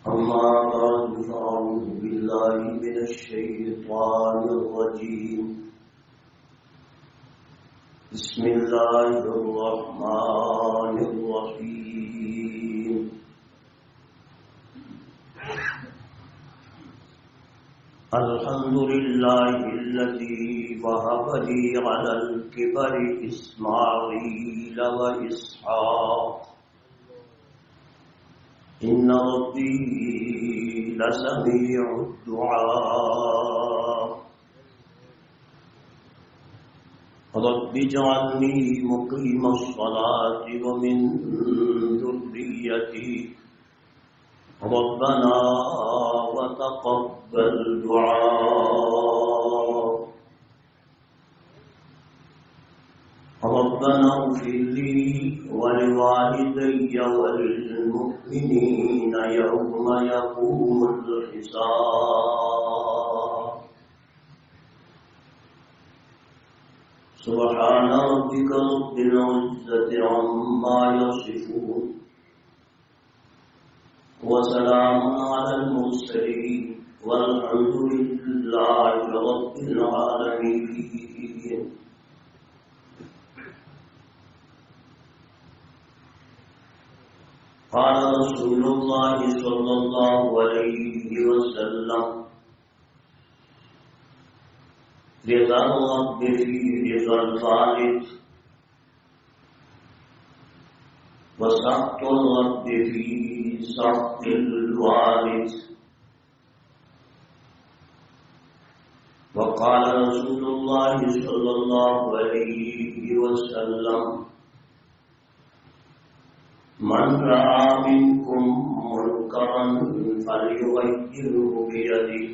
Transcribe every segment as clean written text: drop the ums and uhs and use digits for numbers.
أما بعد فأعوذ بالله من الشيطان الرجيم بسم الله الرحمن الرحيم الحمد لله الذي وهب لي على الكبر إسماعيل وإسحاق إن ربي لسميع الدعاء رب اجعلني مقيم الصلاة ومن ذريتي ربنا وتقبل دعاء ربنا اغفر لي ولوالدي وللمؤمنين يوم يقوم الحساب سبحان ربك رب العزة عما يصفون وسلام على المرسلين والحمد لله رب العالمين. قال رسول الله صلى الله عليه وسلم رضا الرب في رضا الخالق وسخط الرب في سخط الوالد. وقال رسول الله صلى الله عليه وسلم من رأى منكم منكرا فليغيره بيده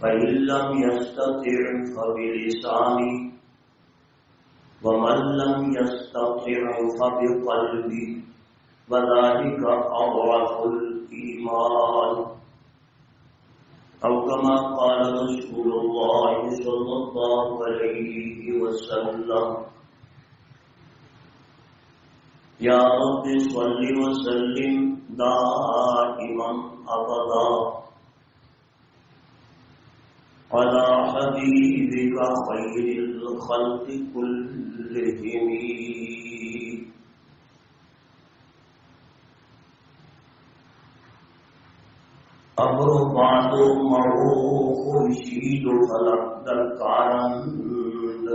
فإن لم يستطع فبلسانه ومن لم يستطع فبقلبه وذلك أضعف الإيمان أو كما قال رسول الله صلى الله عليه وسلم. یا رب صل وسلم دائما ابدا على حبيبك خير الخلق كلهم. ابر باد مرو خورشید فلک در کارند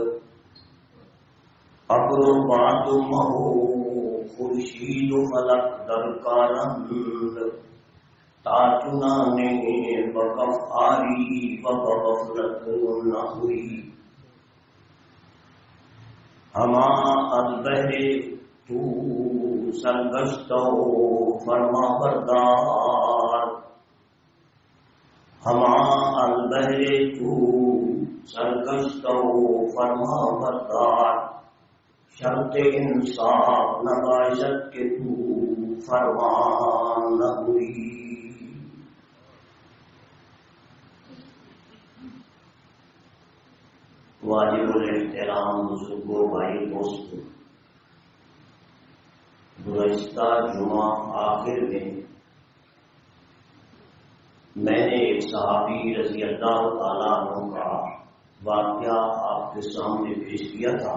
ابر باد مرو خورشید و فلک در کارند تاجنان بکفاری و بغفلت نہ ہوئی. ہما البہر تو سرگشت و فرما بردار ہما البہر تو سرگشت و فرما بردار شرط انصاف نباشت کے تو فرمان نہ ہوئی. واجب الاحترام بزرگوں بھائی دوستوں، گزشتہ جمعہ آخر میں نے ایک صحابی رضی اللہ تعالیٰ عنہ کا واقعہ آپ کے سامنے پیش کیا تھا،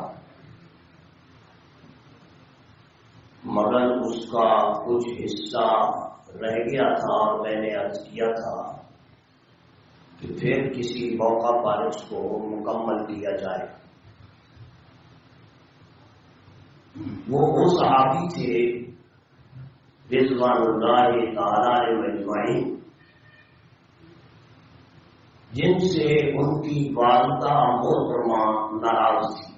مگر اس کا کچھ حصہ رہ گیا تھا اور میں نے عرض کیا تھا کہ پھر کسی موقع پر اس کو مکمل کیا جائے. وہ صحابی تھے رضوان اللہ تعالی علیہ اجمعین جن سے ان کی والدہ محترمہ ناراض تھی،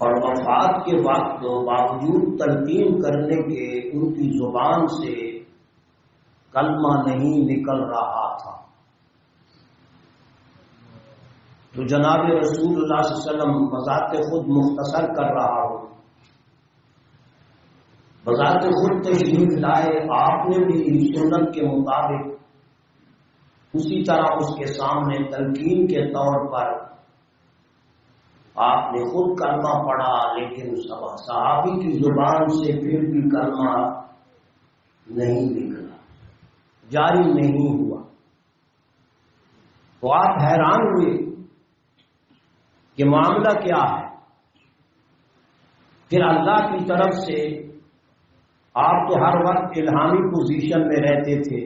اور وفات کے وقت باوجود تلقین کرنے کے ان کی زبان سے کلمہ نہیں نکل رہا تھا. تو جناب رسول اللہ صلی اللہ علیہ وسلم بذات خود مختصر کر رہا ہو، بذات خود تشریف لائے، آپ نے بھی سنت کے مطابق اسی طرح اس کے سامنے تلقین کے طور پر آپ نے خود کلمہ پڑھا لیکن صحابی کی زبان سے پھر بھی کلمہ نہیں نکلا، جاری نہیں ہوا، تو آپ حیران ہوئے کہ معاملہ کیا ہے؟ پھر اللہ کی طرف سے آپ تو ہر وقت الہامی پوزیشن میں رہتے تھے،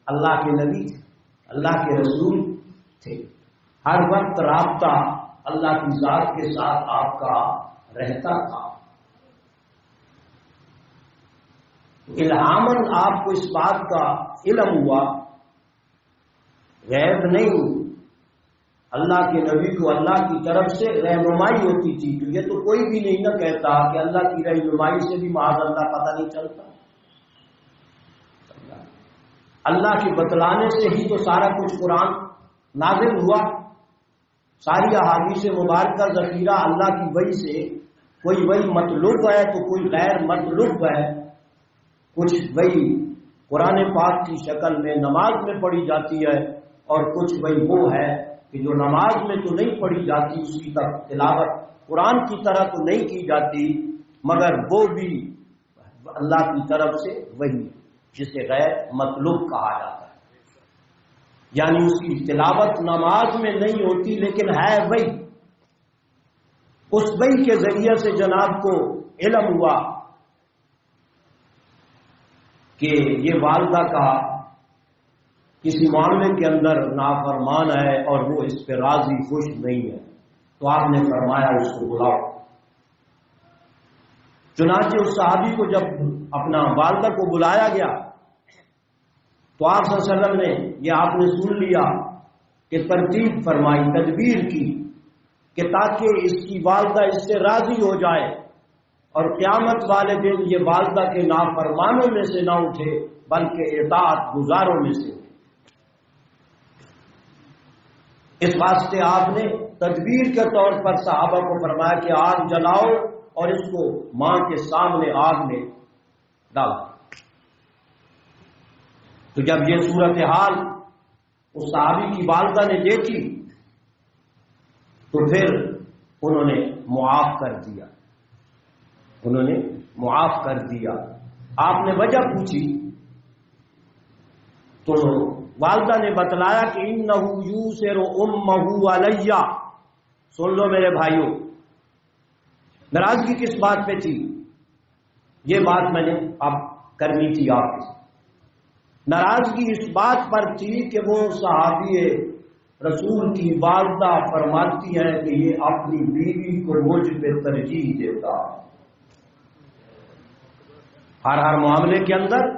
اللہ کے نبی تھے، اللہ کے رسول تھے، ہر وقت رابطہ اللہ کی ذات کے ساتھ آپ کا رہتا تھا۔ الہاماً آپ کو اس بات کا علم ہوا، غیب نہیں، اللہ کے نبی کو اللہ کی طرف سے رہنمائی ہوتی تھی، تو یہ تو کوئی بھی نہیں نہ کہتا کہ اللہ کی رہنمائی سے بھی معاذ اللہ پتہ نہیں چلتا، اللہ کے بتلانے سے ہی تو سارا کچھ قرآن نازل ہوا، ساری احادیث مبارکہ ذخیرہ اللہ کی وحی سے، کوئی وحی مطلوب ہے تو کوئی غیر مطلوب ہے، کچھ وحی قرآن پاک کی شکل میں نماز میں پڑھی جاتی ہے، اور کچھ وحی وہ ہے کہ جو نماز میں تو نہیں پڑھی جاتی، اس کی تلاوت قرآن کی طرح تو نہیں کی جاتی، مگر وہ بھی اللہ کی طرف سے وحی، جسے غیر مطلوب کہا جاتا ہے، یعنی اس کی تلاوت نماز میں نہیں ہوتی لیکن ہے وحی۔ اس وحی کے ذریعے سے جناب کو علم ہوا کہ یہ والدہ کا کسی معاملے کے اندر نافرمان ہے اور وہ اس پہ راضی خوش نہیں ہے، تو آپ نے فرمایا اس کو بلاؤ۔ چنانچہ اس صحابی کو جب اپنا والدہ کو بلایا گیا تو آپ صلی اللہ علیہ وسلم نے یہ آپ نے سن لیا کہ ترتیب فرمائی، تدبیر کی کہ تاکہ اس کی والدہ اس سے راضی ہو جائے اور قیامت والے دن یہ والدہ کے نافرمانوں میں سے نہ اٹھے بلکہ اطاعت گزاروں میں سے اٹھے۔ اس واسطے آپ نے تدبیر کے طور پر صحابہ کو فرمایا کہ آگ جلاؤ اور اس کو ماں کے سامنے آگ میں ڈالو۔ تو جب یہ صورتحال اس صحابی کی والدہ نے دیکھی تو پھر انہوں نے معاف کر دیا، انہوں نے معاف کر دیا۔ آپ نے وجہ پوچھی تو والدہ نے بتلایا کہ انہو یوسر امہو علیہ۔ سن لو میرے بھائیوں، ناراضگی کس بات پہ تھی؟ یہ بات میں نے اب کرنی تھی آپ سے۔ ناراضگی اس بات پر تھی کہ وہ صحابی رسول کی والدہ فرماتی ہے کہ یہ اپنی بیوی کو مجھ پہ ترجیح دیتا ہے، ہر معاملے کے اندر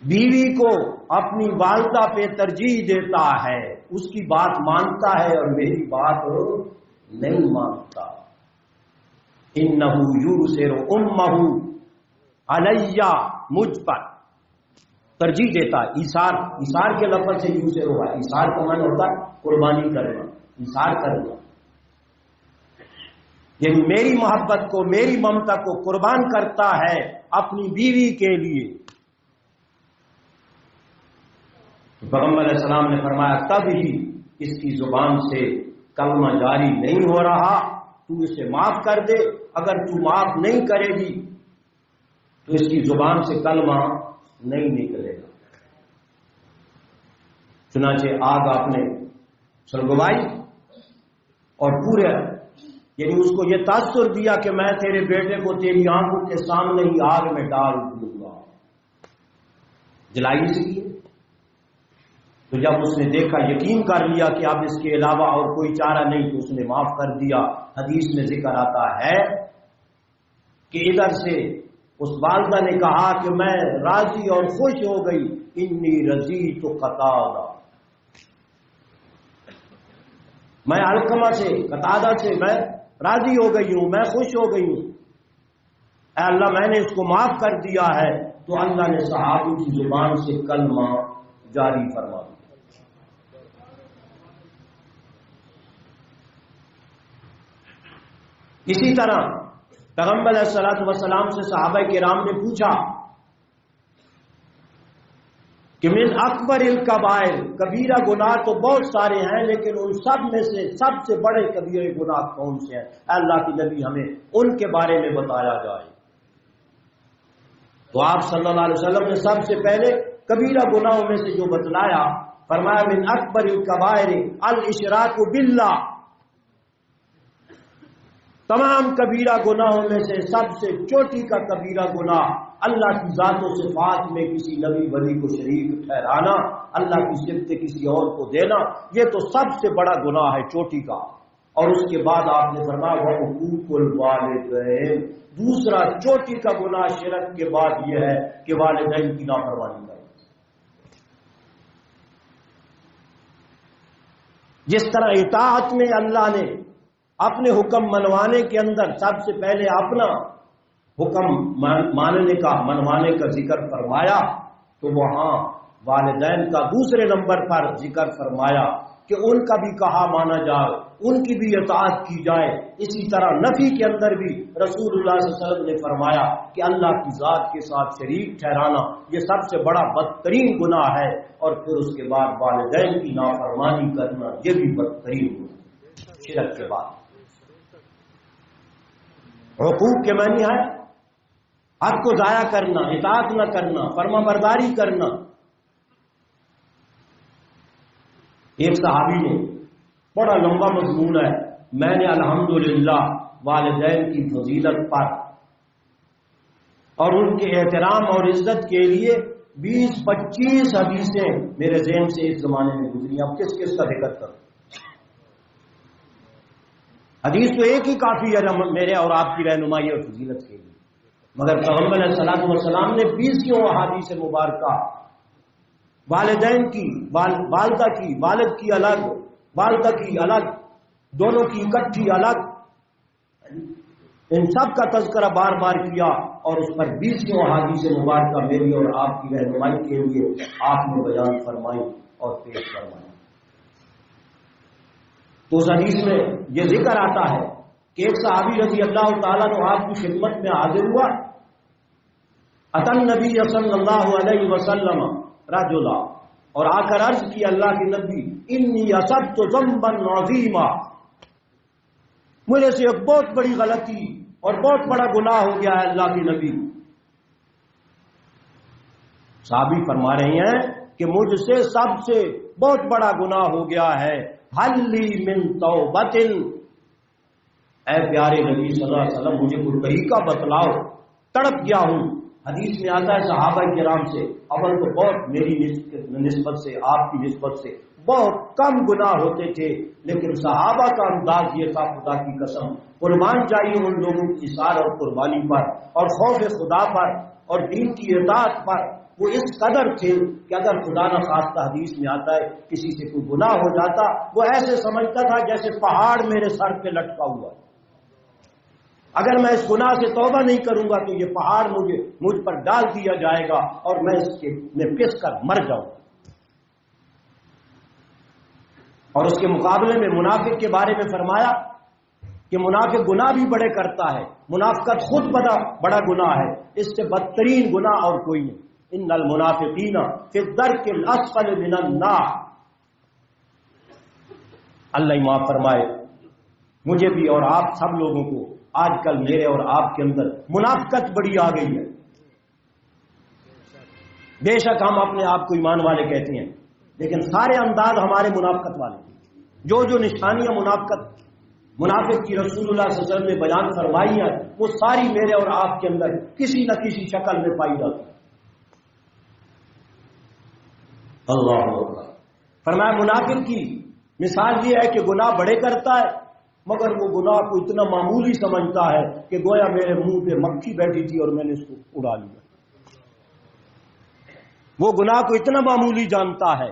بیوی کو اپنی والدہ پہ ترجیح دیتا ہے، اس کی بات مانتا ہے اور میری بات نہیں مانتا۔ انہو یوسر امہ علیہ، مجھ پر ترجیح دیتا ہے، ایثار کے لفظ سے یوسر ہوا، ایثار کا معنی ہوتا ہے قربانی کرنا، ایثار کرنا، یعنی میری محبت کو، میری ممتا کو قربان کرتا ہے اپنی بیوی کے لیے۔ پیغمبر علیہ السلام نے فرمایا تب ہی اس کی زبان سے کلمہ جاری نہیں ہو رہا، تو اسے معاف کر دے، اگر تو معاف نہیں کرے گی تو اس کی زبان سے کلمہ نہیں نکلے گا۔ چنانچہ آگ آپ نے سلگوائی اور پورے یعنی اس کو یہ تاثر دیا کہ میں تیرے بیٹے کو تیری آنکھوں کے سامنے ہی آگ میں ڈال دوں گا، جلائی اس لیے۔ تو جب اس نے دیکھا، یقین کر لیا کہ اب اس کے علاوہ اور کوئی چارہ نہیں، تو اس نے معاف کر دیا۔ حدیث میں ذکر آتا ہے کہ ادھر سے اس والدہ نے کہا کہ میں راضی اور خوش ہو گئی، انی رضیت قتادہ، میں علقمہ سے، قتادہ سے میں راضی ہو گئی ہوں، میں خوش ہو گئی ہوں، اے اللہ میں نے اس کو معاف کر دیا ہے۔ تو اللہ نے صحابی کی زبان سے کلمہ جاری فرما دیا۔ اسی طرح پیغمبر علیہ الصلوۃ والسلام سے صحابہ کرام نے پوچھا کہ من اکبر الکبائر، کبیرہ گناہ تو بہت سارے ہیں لیکن ان سب میں سے سب سے بڑے کبیرہ گناہ کون سے ہیں؟ اللہ کے نبی ہمیں ان کے بارے میں بتایا جائے۔ تو آپ صلی اللہ علیہ وسلم نے سب سے پہلے کبیرہ گناہوں میں سے جو بتلایا، فرمایا من اکبر الکبائر الاشراک باللہ، تمام کبیرہ گناہوں میں سے سب سے چوٹی کا کبیرہ گناہ اللہ کی ذات و صفات میں کسی نبی ولی کو شریک ٹھہرانا، اللہ کی صفتیں کسی اور کو دینا، یہ تو سب سے بڑا گناہ ہے چوٹی کا۔ اور اس کے بعد آپ نے فرمایا وحقوق الوالدین، دوسرا چوٹی کا گناہ شرک کے بعد یہ ہے کہ والدین کی نافرمانی کرے۔ جس طرح اطاعت میں اللہ نے اپنے حکم منوانے کے اندر سب سے پہلے اپنا حکم ماننے کا منوانے کا ذکر فرمایا، تو وہاں والدین کا دوسرے نمبر پر ذکر فرمایا کہ ان کا بھی کہا مانا جائے، ان کی بھی اطاعت کی جائے۔ اسی طرح نفی کے اندر بھی رسول اللہ صلی اللہ علیہ وسلم نے فرمایا کہ اللہ کی ذات کے ساتھ شریک ٹھہرانا یہ سب سے بڑا بدترین گناہ ہے، اور پھر اس کے بعد والدین کی نافرمانی کرنا یہ بھی بدترین گناہ شرک کے بعد۔ حقوق کے معنی ہے حق کو ضائع کرنا، اطاعت نہ کرنا، فرما برداری کرنا۔ ایک صحابی نے بڑا لمبا مضمون ہے، میں نے الحمدللہ والدین کی فضیلت پر اور ان کے احترام اور عزت کے لیے 20-25 حدیثیں میرے ذہن سے اس زمانے میں گزری، اب کس کس کا ذکر کروں؟ حدیث تو ایک ہی کافی ہے میرے اور آپ کی رہنمائی اور فضیلت کے لیے، مگر پیغمبر علیہ الصلوۃ والسلام نے 20 احادیث مبارکہ والدین کی، والدہ کی، والد کی الگ، والدہ کی الگ، دونوں کی اکٹھی الگ، ان سب کا تذکرہ بار بار کیا، اور اس پر 20 احادیث مبارکہ میری اور آپ کی رہنمائی کے لیے آپ نے بیان فرمائی اور پیش فرمائی۔ تو اس حدیث میں یہ ذکر آتا ہے کہ ایک صحابی رضی اللہ تعالیٰ عنہ آپ کی خدمت میں حاضر ہوا، اتى النبی صلی اللہ علیہ وسلم رجلا، اور آ کر عرض کی اللہ کے نبی انی اصبت ذنبا عظیما، مجھے سے ایک بہت بڑی غلطی اور بہت بڑا گناہ ہو گیا ہے اللہ کے نبی۔ صحابی فرما رہے ہیں کہ مجھ سے سب سے بہت بڑا گناہ ہو گیا ہے، حل لی من توبۃ، اے پیارے نبی صلی اللہ علیہ وسلم مجھے کوئی طریقہ بتلاؤ، تڑپ گیا ہوں۔ حدیث میں آتا ہے صحابہ کرام سے اول تو بہت میری نسبت سے، آپ کی نسبت سے بہت کم گناہ ہوتے تھے، لیکن صحابہ کا انداز یہ تھا خدا کی قسم قربان جائیے ان لوگوں کی اثار اور قربانی پر اور خوف خدا پر اور دین کی اطاعت پر، وہ اس قدر تھے کہ اگر خدا نہ خواستہ حدیث میں آتا ہے کسی سے کوئی گناہ ہو جاتا، وہ ایسے سمجھتا تھا جیسے پہاڑ میرے سر پہ لٹکا ہوا ہے، اگر میں اس گناہ سے توبہ نہیں کروں گا تو یہ پہاڑ مجھ پر ڈال دیا جائے گا اور میں اس کے میں پس کر مر جاؤں گا۔ اور اس کے مقابلے میں منافق کے بارے میں فرمایا کہ منافق گناہ بھی بڑے کرتا ہے، منافقت خود بڑا گناہ ہے، اس سے بدترین گناہ اور کوئی نہیں۔ ان المنافقین فی الدرک الاسفل من النار، اللہ معاف فرمائے مجھے بھی اور آپ سب لوگوں کو، آج کل میرے اور آپ کے اندر منافقت بڑی آ گئی ہے۔ بے شک ہم اپنے آپ کو ایمان والے کہتے ہیں، لیکن سارے انداز ہمارے منافقت والے، جو نشانیاں منافق کی رسول اللہ صلی اللہ علیہ وسلم نے بیان فرمائی ہیں وہ ساری میرے اور آپ کے اندر کسی نہ کسی شکل میں پائی جاتی ہے۔ اللہ اکبر۔ فرمایا منافق کی مثال یہ ہے کہ گناہ بڑے کرتا ہے مگر وہ گناہ کو اتنا معمولی سمجھتا ہے کہ گویا میرے منہ پہ مکھی بیٹھی تھی اور میں نے اس کو اڑا لیا، وہ گناہ کو اتنا معمولی جانتا ہے۔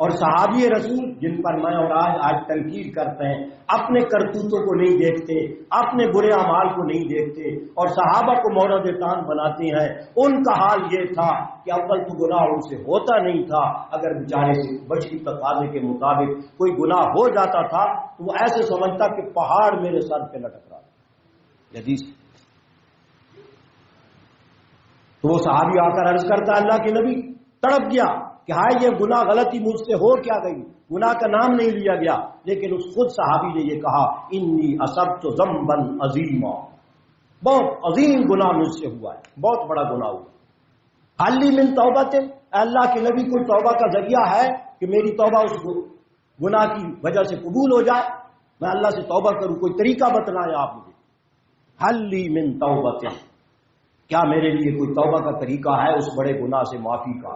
اور صحابی رسول جن پر میں اور آج تنقید کرتے ہیں اپنے کرتوتوں کو نہیں دیکھتے، اپنے برے اعمال کو نہیں دیکھتے اور صحابہ کو مورد تان بناتے ہیں، ان کا حال یہ تھا کہ اول تو گناہ ان سے ہوتا نہیں تھا، اگر بیچارے سے بشری تقاضے کے مطابق کوئی گناہ ہو جاتا تھا تو وہ ایسے سمجھتا کہ پہاڑ میرے سر پہ لٹک رہا ہے۔ حدیث تو وہ صحابی آ کر عرض کرتا اللہ کے نبی تڑپ گیا کہ ہائے یہ گناہ غلطی مجھ سے ہو کیا گئی، گناہ کا نام نہیں لیا گیا، لیکن اس خود صحابی نے یہ کہا انی اصبت ذنبا عظیما، بہت عظیم گناہ مجھ سے ہوا ہے، بہت بڑا گناہ ہوا۔ حل لی من توبۃ، اللہ کے نبی کوئی توبہ کا ذریعہ ہے کہ میری توبہ اس گناہ کی وجہ سے قبول ہو جائے، میں اللہ سے توبہ کروں، کوئی طریقہ بتلائیں آپ مجھے۔ حل لی من توبۃ، کیا میرے لیے کوئی توبہ کا طریقہ ہے اس بڑے گناہ سے معافی کا؟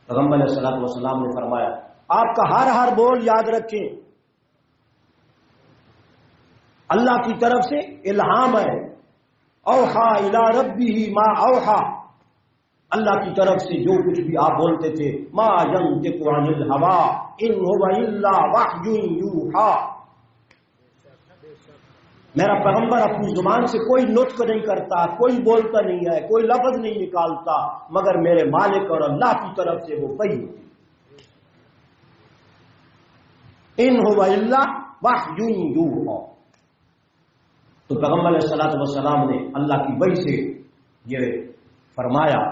پیغمبر علیہ الصلوۃ والسلام نے فرمایا آپ کا ہر بول یاد رکھیں اللہ کی طرف سے الہام ہے، اوحا الی ربہ ما اوحا، اللہ کی طرف سے جو کچھ بھی آپ بولتے تھے، ما ینطق عن الہوا ان هو الا وحی یوحا، میرا پیغمبر اپنی زبان سے کوئی نطق نہیں کرتا، کوئی بولتا نہیں ہے، کوئی لفظ نہیں نکالتا، مگر میرے مالک اور اللہ کی طرف سے وہ وحی ہوتی، ان هو الا وحی یوحا۔ تو پیغمبر علیہ الصلوۃ والسلام نے اللہ کی وحی سے یہ فرمایا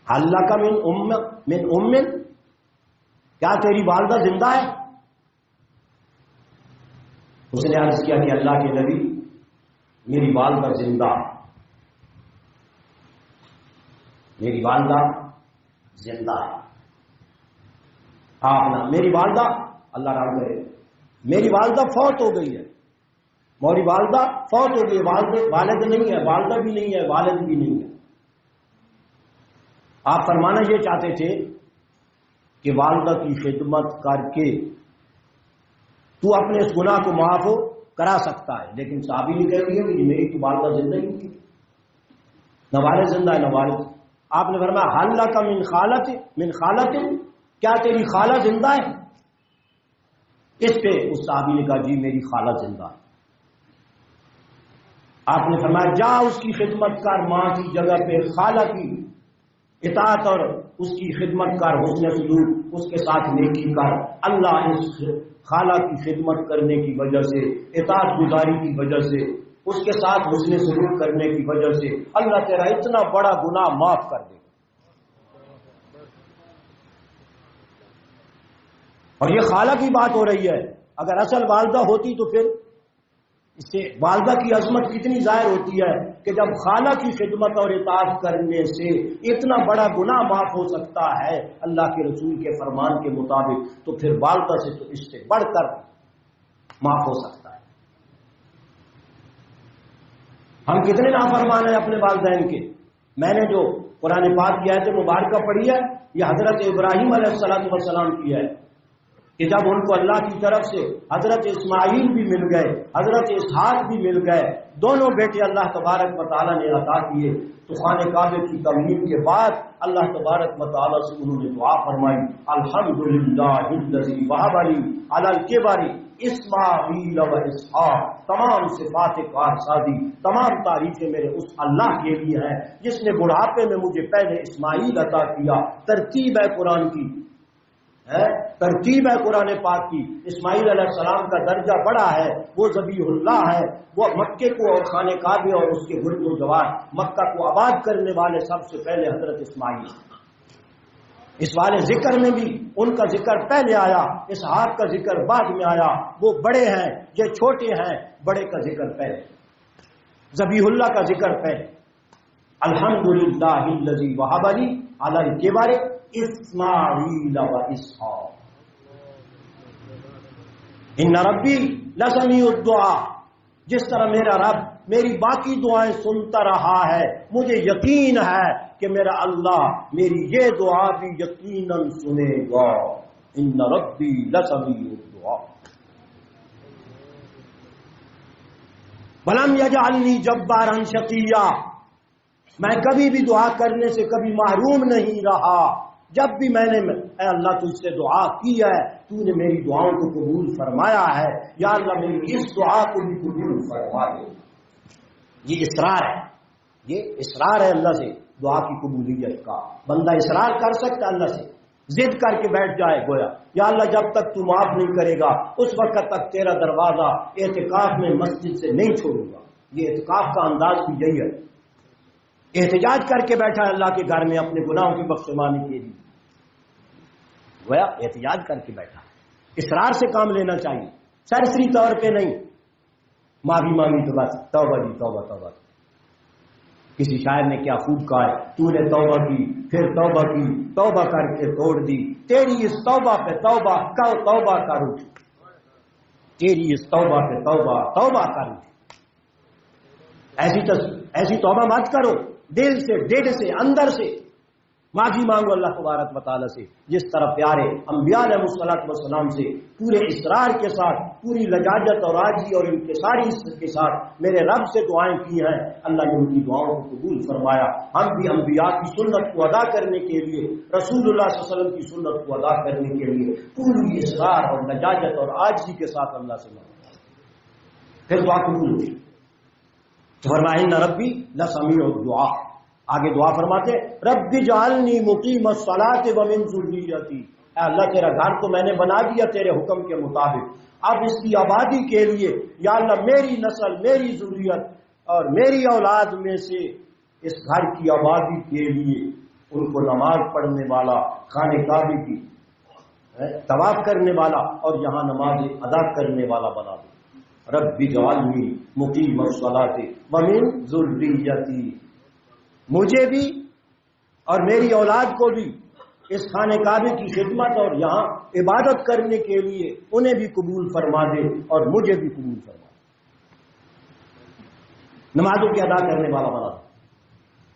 اللہ کا من ام، کیا تیری والدہ زندہ ہے؟ اس نے عرض کیا کہ اللہ کے نبی میری والدہ زندہ ہے، میری والدہ زندہ ہے۔ آپ نا میری والدہ، اللہ رحم کرے، میری والدہ فوت ہو گئی ہے، میری والدہ فوت ہو گئی، والد نہیں ہے، والدہ بھی نہیں ہے، والد بھی نہیں ہے۔ آپ فرمانا یہ چاہتے تھے کہ والدہ کی خدمت کر کے تو اپنے اس گناہ کو معاف کرا سکتا ہے، لیکن صحابی نے کہہ دیا کہ میری تو والدہ زندہ ہی نہیں، نہ والد زندہ ہے نہ والد۔ آپ نے فرمایا حل لک من خالت، کیا تیری خالہ زندہ ہے؟ اس پہ اس صحابی نے کہا جی میری خالہ زندہ ہے۔ آپ نے فرمایا جا اس کی خدمت کر، ماں کی جگہ پہ خالہ کی اطاعت اور اس کی خدمت کر، حسن سلوک اس کے ساتھ نیکی کر، اللہ اس خالہ کی خدمت کرنے کی وجہ سے، اطاعت گزاری کی وجہ سے، اس کے ساتھ حسن سلوک کرنے کی وجہ سے اللہ تیرا اتنا بڑا گناہ معاف کر دے گا۔ اور یہ خالہ کی بات ہو رہی ہے، اگر اصل والدہ ہوتی تو پھر اس سے والدہ کی عظمت کتنی ظاہر ہوتی ہے کہ جب خالہ کی خدمت اور اطاعت کرنے سے اتنا بڑا گناہ معاف ہو سکتا ہے اللہ کے رسول کے فرمان کے مطابق، تو پھر والدہ سے تو اس سے بڑھ کر معاف ہو سکتا ہے۔ ہم کتنے نافرمان ہیں اپنے والدین کے۔ میں نے جو قرآن پاک کی آیت مبارکہ پڑھی ہے یہ حضرت ابراہیم علیہ السلام کی ہے کہ جب ان کو اللہ کی طرف سے حضرت اسماعیل بھی مل گئے، حضرت اسحاق بھی مل گئے، دونوں بیٹے اللہ تبارک و تعالیٰ نے عطا کیے، تو خانہ کعبے کی تمہید کے بعد اللہ تبارک و تعالیٰ سے انہوں نے دعا فرمائی الحمدللہ الذی وہب لی علی الکبر اسماعیل و اسحاق، تمام صفات کارسازی، تمام تعریفیں میرے اس اللہ کے لیے ہیں جس نے بڑھاپے میں مجھے پہلے اسماعیل عطا کیا۔ ترتیب ہے قرآن کی، ترتیب ہے قرآن پاک کی۔ اسماعیل علیہ السلام کا درجہ بڑا ہے، وہ ذبیح اللہ ہے، وہ مکے کو اور خانہ کعبے اور اس کے گرد و جوار مکہ کو آباد کرنے والے سب سے پہلے حضرت اسماعیل۔ اس والے ذکر میں بھی ان کا ذکر پہلے آیا، اسحاق کا ذکر بعد میں آیا، وہ بڑے ہیں یہ چھوٹے ہیں، بڑے کا ذکر پہلے، ذبیح اللہ کا ذکر پہلے۔ الحمدللہ الذی وہب لی علی الکبر اسماعیل و اسحاق ان ربی لسمیع الدعاء، جس طرح میرا رب میری باقی دعائیں سنتا رہا ہے، مجھے یقین ہے کہ میرا اللہ میری یہ دعا بھی یقیناً سنے گا۔ ان ربی لسمیع الدعاء ولم یجعلنی جبارا شقیا، میں کبھی بھی دعا کرنے سے کبھی محروم نہیں رہا۔ جب بھی میں نے اے اللہ تجھ سے دعا کی ہے، تو نے میری دعاؤں کو قبول فرمایا ہے، یا اللہ میری اس دعا کو بھی قبول فرما دے۔ یہ اصرار ہے، یہ اصرار ہے اللہ سے دعا کی قبولیت کا۔ بندہ اصرار کر سکتا ہے اللہ سے، ضد کر کے بیٹھ جائے گویا یا اللہ جب تک تو معاف نہیں کرے گا اس وقت تک تیرا دروازہ اعتکاف میں مسجد سے نہیں چھوڑوں گا۔ یہ اعتکاف کا انداز بھی یہی ہے احتجاج کر کے بیٹھا ہے اللہ کے گھر میں اپنے گناہوں کی بخشمانی کے لیے، گویا احتجاج کر کے بیٹھا، اصرار سے کام لینا چاہیے، سرسری طور پہ نہیں، معافی مانگی تو بس توبہ جی توبہ توبہ۔ کسی شاعر نے کیا خوب کہا ہے، تو نے توبہ کی پھر توبہ کی، توبہ کر کے توڑ دی، تیری اس توبہ پہ توبہ توبہ کروں، تیری اس توبہ پہ توبہ توبہ کروں۔ ایسی توبہ مت کرو، دل سے ڈیڑھ سے اندر سے معافی مانگو اللہ تبارک و تعالیٰ سے، جس طرح پیارے انبیاء علیہ الصلوۃ والسلام سے پورے اصرار کے ساتھ، پوری لجاجت اور عاجزی اور انکساری کے ساتھ میرے رب سے دعائیں کی ہیں، اللہ نے ان کی دعاؤں کو قبول فرمایا۔ ہم بھی انبیاء کی سنت کو ادا کرنے کے لیے، رسول اللہ صلی اللہ علیہ وسلم کی سنت کو ادا کرنے کے لیے پوری اصرار اور لجاجت اور عاجزی کے ساتھ اللہ سے مانگا، پھر دعا قبول ہوئی۔ فرمایا ان ربی لسمیع الدعاء، آگے دعا فرماتے رب اجعلنی مقیم الصلاۃ ومن ذریتی، اے اللہ تیرا گھر تو میں نے بنا دیا تیرے حکم کے مطابق، اب اس کی آبادی کے لیے یا اللہ میری نسل، میری ذریت اور میری اولاد میں سے اس گھر کی آبادی کے لیے ان کو نماز پڑھنے والا، خانہ کعبہ کی طواف کرنے والا اور یہاں نماز ادا کرنے والا بنا دو۔ رب اجعلنی مقیم الصلاۃ ومن ذریتی، مجھے بھی اور میری اولاد کو بھی اس خانہ کعبے کی خدمت اور یہاں عبادت کرنے کے لیے انہیں بھی قبول فرما دے اور مجھے بھی قبول فرما دے، نمازوں کے ادا کرنے والا بنا دے۔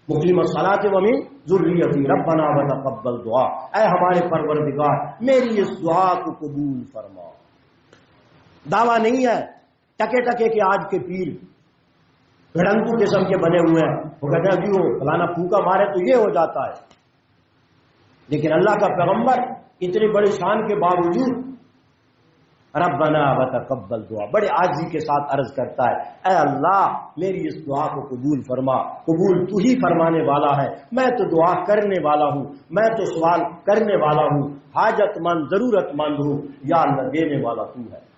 مقیم الصلاۃ ومن ذریتی ربنا وتقبل دعا، اے ہمارے پروردگار میری اس دعا کو قبول فرما۔ دعویٰ نہیں ہے ٹکے ٹکے کے آج کے پیر بھڑنگو قسم کے بنے ہوئے ہیں، وہ کہتے ہیں جی وہ فلانا پھونکا مارے تو یہ ہو جاتا ہے، لیکن اللہ کا پیغمبر اتنی بڑی شان کے باوجود ربنا وتقبل دعا بڑے عاجزی کے ساتھ عرض کرتا ہے، اے اللہ میری اس دعا کو قبول فرما، قبول تو ہی فرمانے والا ہے، میں تو دعا کرنے والا ہوں، میں تو سوال کرنے والا ہوں، حاجت مند ضرورت مند ہوں، یا اللہ دینے والا تو ہے۔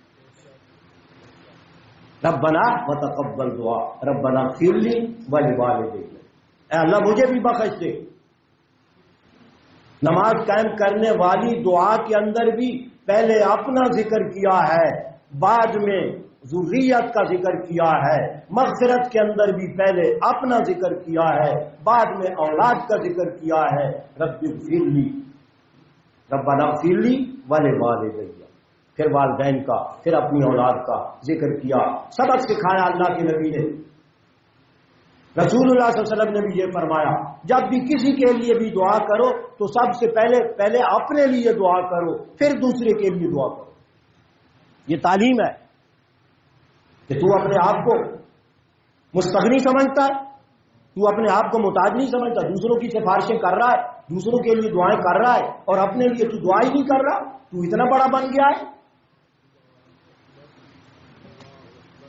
ربنا وتقبل دعا ربنا اغفر لی ولوالدی، اے اللہ مجھے بھی بخش دے۔ نماز قائم کرنے والی دعا کے اندر بھی پہلے اپنا ذکر کیا ہے، بعد میں ذریت کا ذکر کیا ہے، مغفرت کے اندر بھی پہلے اپنا ذکر کیا ہے، بعد میں اولاد کا ذکر کیا ہے، رب اغفر لی ربنا اغفر لی ولوالدی، پھر والدین کا، پھر اپنی اولاد کا ذکر کیا۔ سبق سکھایا اللہ کے نبی نے، رسول اللہ صلی اللہ علیہ وسلم نے بھی یہ فرمایا جب بھی کسی کے لیے بھی دعا کرو تو سب سے پہلے اپنے لیے دعا کرو، پھر دوسرے کے لیے دعا کرو۔ یہ تعلیم ہے کہ تو اپنے آپ کو مستغنی سمجھتا ہے، تو اپنے آپ کو محتاج نہیں سمجھتا، دوسروں کی سفارشیں کر رہا ہے، دوسروں کے لیے دعائیں کر رہا ہے اور اپنے لیے تو دعا ہی نہیں کر رہا، تو اتنا بڑا بن گیا ہے۔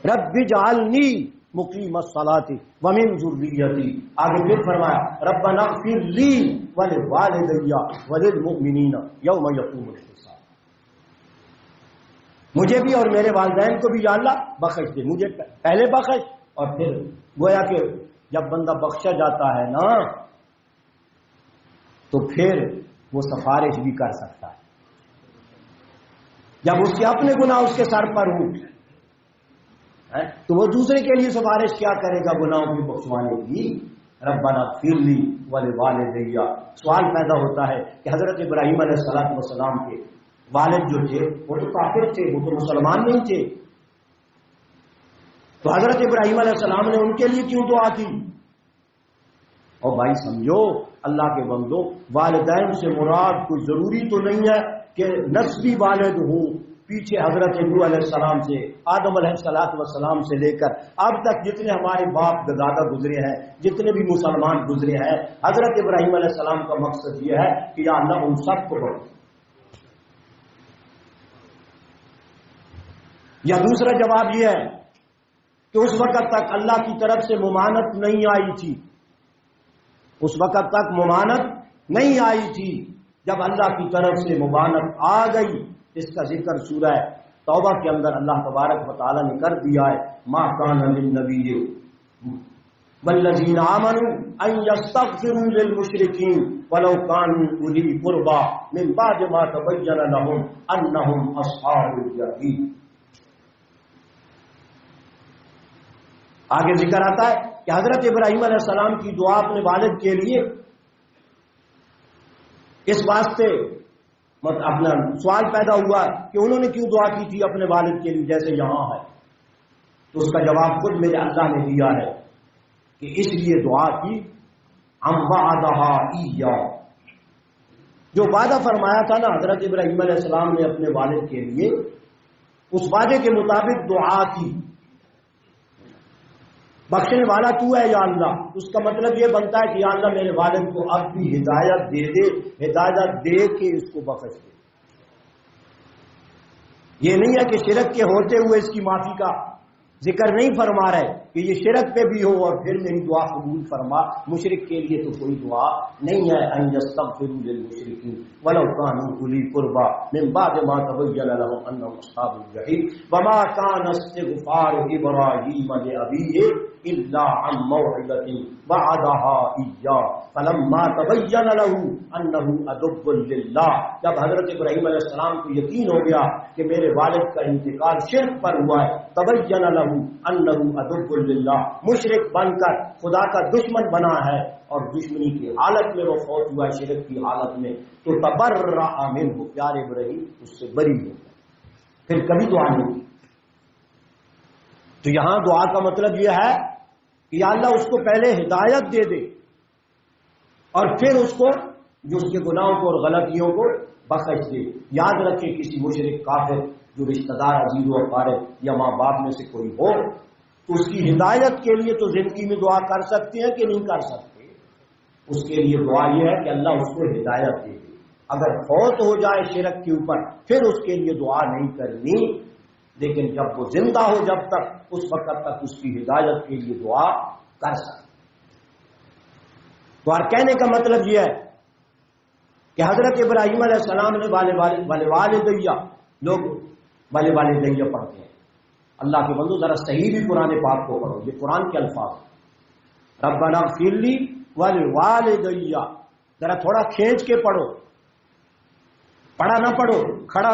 رب اجعلنی مقیم الصلاۃ ومن ذریتی، آگے پھر فرمایا ربنا اغفر لی ولوالدی وللمؤمنین یوم یقوم الحساب، مجھے بھی اور میرے والدین کو بھی یا اللہ بخش دے، مجھے پہلے بخش اور پھر گویا کہ جب بندہ بخشا جاتا ہے نا تو پھر وہ سفارش بھی کر سکتا ہے، جب اس کے اپنے گناہ اس کے سر پر ہوں تو وہ دوسرے کے لیے سفارش کیا کرے گا گناہوں کی بخشوانے کی۔ ربنا اغفر لی ولوالدی، سوال پیدا ہوتا ہے کہ حضرت ابراہیم علیہ السلام کے والد جو تھے وہ تو کافر تھے، وہ تو مسلمان نہیں تھے، تو حضرت ابراہیم علیہ السلام نے ان کے لیے کیوں دعا کی؟ اور بھائی سمجھو اللہ کے بندو، والدین سے مراد کوئی ضروری تو نہیں ہے کہ نسبی والد ہوں، پیچھے حضرت نوح علیہ السلام سے، آدم علیہ السلام سے لے کر اب تک جتنے ہمارے باپ دادا گزرے ہیں، جتنے بھی مسلمان گزرے ہیں، حضرت ابراہیم علیہ السلام کا مقصد یہ ہے کہ یا اللہ ان سب کو بخش۔ یا دوسرا جواب یہ ہے کہ اس وقت تک اللہ کی طرف سے ممانت نہیں آئی تھی، اس وقت تک ممانت نہیں آئی تھی، جب اللہ کی طرف سے ممانت آ گئی، اس کا ذکر سورہ توبہ کے اندر اللہ تبارک و تعالی نے کر دیا ہے، ما کان للنبی والذین آمنوا ان یستغفروا للمشرکین ولو کانوا اولی قربی من بعد ما تبین لهم انہم اصحاب الجحیم۔ آگے ذکر آتا ہے کہ حضرت ابراہیم علیہ السلام کی دعا اپنے والد کے لیے اس واسطے اپنا سوال پیدا ہوا کہ انہوں نے کیوں دعا کی تھی اپنے والد کے لیے جیسے یہاں ہے، تو اس کا جواب خود میرے اللہ نے دیا ہے کہ اس لیے دعا کی ہم وعدہا ایہ، جو وعدہ فرمایا تھا نا حضرت ابراہیم علیہ السلام نے اپنے والد کے لیے، اس وعدے کے مطابق دعا کی۔ بخشنے والا تو ہے یا اللہ، اس کا مطلب یہ بنتا ہے کہ یا اللہ میرے والد کو اب بھی ہدایت دے دے، ہدایت دے کے اس کو بخش دے۔ یہ نہیں ہے کہ شرک کے ہوتے ہوئے اس کی معافی کا ذکر نہیں فرما رہے کہ یہ شرک پہ بھی ہو اور پھر میری دعا قبول فرما۔ مشرک کے لیے تو کوئی دعا نہیں ہے، ان یستغفروا للمشرکین ولو کانوا اولی قربی من بعد ما تبین لهم انهم اصحاب الجحیم وما كان استغفار ابراہیم لابیہ الا عن موعدۃ وعدها ایہ فلما تبین له انه عدو للہ، جب حضرت ابراہیم علیہ السلام کو یقین ہو گیا کہ میرے والد کا انتقال شرک پر ہوا ہے، تبین له انه عدو للہ، مشرک بن کر خدا کا دشمن بنا ہے اور دشمنی کی حالت میں وہ فوت ہوا ہے، شرک کی حالت میں، تو تبرأ منہ، پیارے ابراہیم اس سے بری ہو گیا، پھر کبھی دعا نہیں کی۔ تو یہاں دعا کا مطلب یہ ہے کہ یا اللہ اس کو پہلے ہدایت دے دے اور پھر اس کو جو اس کے گناہوں کو اور غلطیوں کو بخش دے۔ یاد رکھے کسی مشرک کافر جو رشتہ دار عزیز و اقارب یا ماں باپ میں سے کوئی ہو تو اس کی ہدایت کے لیے تو زندگی میں دعا کر سکتے ہیں کہ نہیں کر سکتے؟ اس کے لیے دعا یہ ہے کہ اللہ اس کو ہدایت دے دے۔ اگر فوت ہو جائے شرک کے اوپر پھر اس کے لیے دعا نہیں کرنی، لیکن جب وہ زندہ ہو جب تک اس وقت تک اس کی ہدایت کے لیے دعا کر سکتے۔ تو اور کہنے کا مطلب یہ ہے کہ حضرت ابراہیم علیہ السلام نے والدیہ، لوگ والدیہ پڑھتے ہیں، اللہ کے بندو ذرا صحیح بھی قرآن پاک کو پڑھو، یہ قرآن کے الفاظ ہیں، ربنا اغفر لی ولوالدیہ، ذرا تھوڑا کھینچ کے پڑھو، پڑھا نہ پڑھو، کھڑا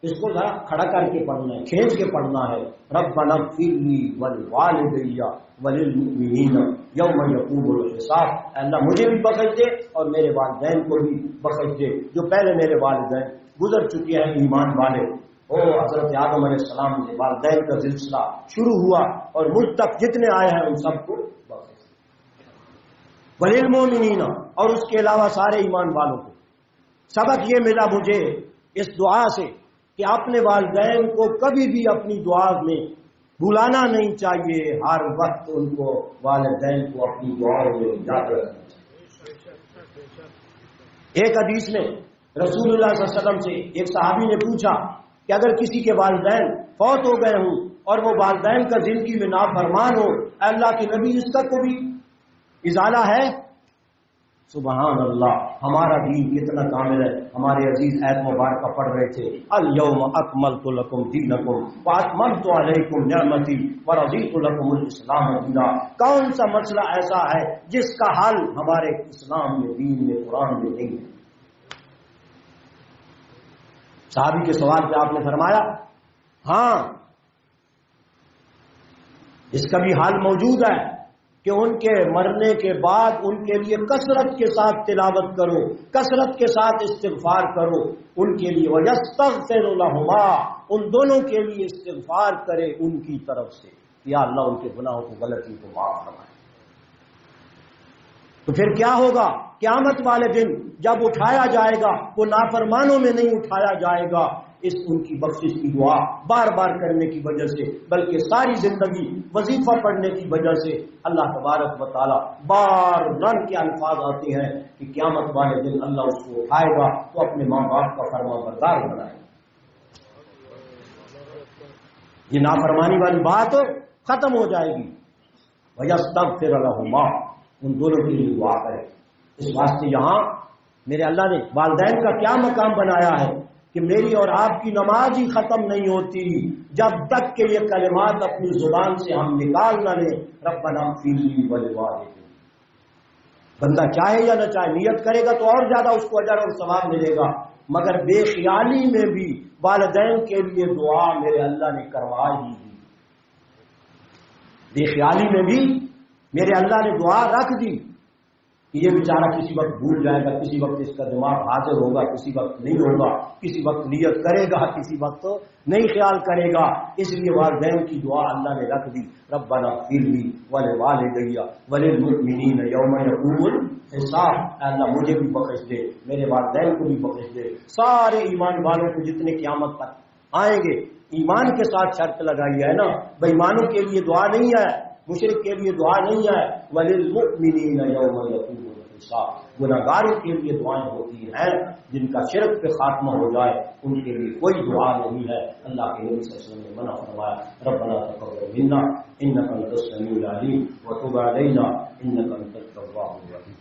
اس کو ذرا کھڑا کر کے پڑھنا ہے، کھینچ کے پڑھنا ہے، ربنا اغفر لی ولوالدیہ وللمؤمنین یوم یقوم الحساب، اللہ مجھے بھی بخش دے اور میرے والدین کو بھی بخش دے جو پہلے میرے والدین گزر چکے ہیں ایمان والے۔ حضرت آدم علیہ السلام سے والدین کا سلسلہ شروع ہوا اور مجھ تک جتنے آئے ہیں ان سب کو بخش دے، وللمؤمنین اور اس کے علاوہ سارے ایمان والوں کو۔ سبق یہ ملا مجھے اس دعا سے کہ اپنے والدین کو کبھی بھی اپنی دعا میں بھلانا نہیں چاہیے، ہر وقت ان کو والدین کو اپنی دعاؤں میں یاد رکھنا چاہیے۔ ایک حدیث میں رسول اللہ صلی اللہ علیہ وسلم سے ایک صحابی نے پوچھا کہ اگر کسی کے والدین فوت ہو گئے ہوں اور وہ والدین کا زندگی میں نافرمان ہو، اے اللہ کے نبی اس کا کوئی ازالہ ہے؟ سبحان اللہ، ہمارا دین کتنا کامل ہے۔ ہمارے عزیز ایت مبارکہ پڑھ رہے تھے، الیوم اکملت لکم دینکم واتممت علیکم نعمتی ورضیت لکم الاسلام دینا۔ کون سا مسئلہ ایسا ہے جس کا حل ہمارے اسلام میں، دین میں، قرآن میں نہیں ہے؟ صحابی کے سوال پہ آپ نے فرمایا ہاں اس کا بھی حال موجود ہے کہ ان کے مرنے کے بعد ان کے لیے کثرت کے ساتھ تلاوت کرو، کثرت کے ساتھ استغفار کرو ان کے لیے، وَيَسْتَغْفِرُ لَهُمَا، ان دونوں کے لیے استغفار کرے ان کی طرف سے، یا اللہ ان کے گناہوں کو، غلطی کو معاف فرمائے۔ تو پھر کیا ہوگا؟ قیامت والے دن جب اٹھایا جائے گا وہ نافرمانوں میں نہیں اٹھایا جائے گا اس ان کی بخشش کی دعا بار بار کرنے کی وجہ سے، بلکہ ساری زندگی وظیفہ پڑھنے کی وجہ سے اللہ تبارک و تعالی بار رن کے الفاظ آتے ہیں کہ قیامت والے دن اللہ اس کو اٹھائے گا تو اپنے ماں باپ کا فرما بردار بنائے گا۔ یہ نافرمانی والی بات ختم ہو جائے گی۔ وَيَسْتَغْفِرَ لَهُمَا، ان دونوں کے لیے دعا کرے۔ اس واسطے یہاں میرے اللہ نے والدین کا کیا مقام بنایا ہے کہ میری اور آپ کی نماز ہی ختم نہیں ہوتی جب تک کہ یہ کلمات اپنی زبان سے ہم نکال نہ لیں، ربنا اغفر لی ولوالدی۔ بندہ چاہے یا نہ چاہے نیت کرے گا تو اور زیادہ اس کو اجر اور ثواب ملے گا، مگر بے خیالی میں بھی والدین کے لیے دعا میرے اللہ نے کروا ہی دی، بے خیالی میں بھی میرے اللہ نے دعا رکھ دی کہ یہ بیچارہ کسی وقت بھول جائے گا، کسی وقت اس کا دماغ حاضر ہوگا، کسی وقت نہیں ہوگا، کسی وقت نیت کرے گا، کسی وقت نہیں خیال کرے گا، اس لیے والدین کی دعا اللہ نے رکھ دی، ربنا اغفر لی ولوالدی وللمؤمنین یوم یقوم الحساب۔ اللہ مجھے بھی بخش دے، میرے والدین کو بھی بخش دے، سارے ایمان والوں کو جتنے قیامت پر آئیں گے۔ ایمان کے ساتھ شرط لگائی ہے نا، بے ایمانوں کے لیے دعا نہیں ہے، مشرک کے لیے دعا نہیں ہے، وللمؤمنین یوم یقوم الحساب، گناہگاروں کے لیے دعائیں ہوتی ہیں، جن کا شرک پہ خاتمہ ہو جائے ان کے لیے کوئی دعا نہیں ہے۔ اللہ کے نبی صلی اللہ علیہ وسلم نے منع فرمایا، ربنا تقبل منا انک انت السمیع العلیم وتب علینا انک انت التواب الرحیم۔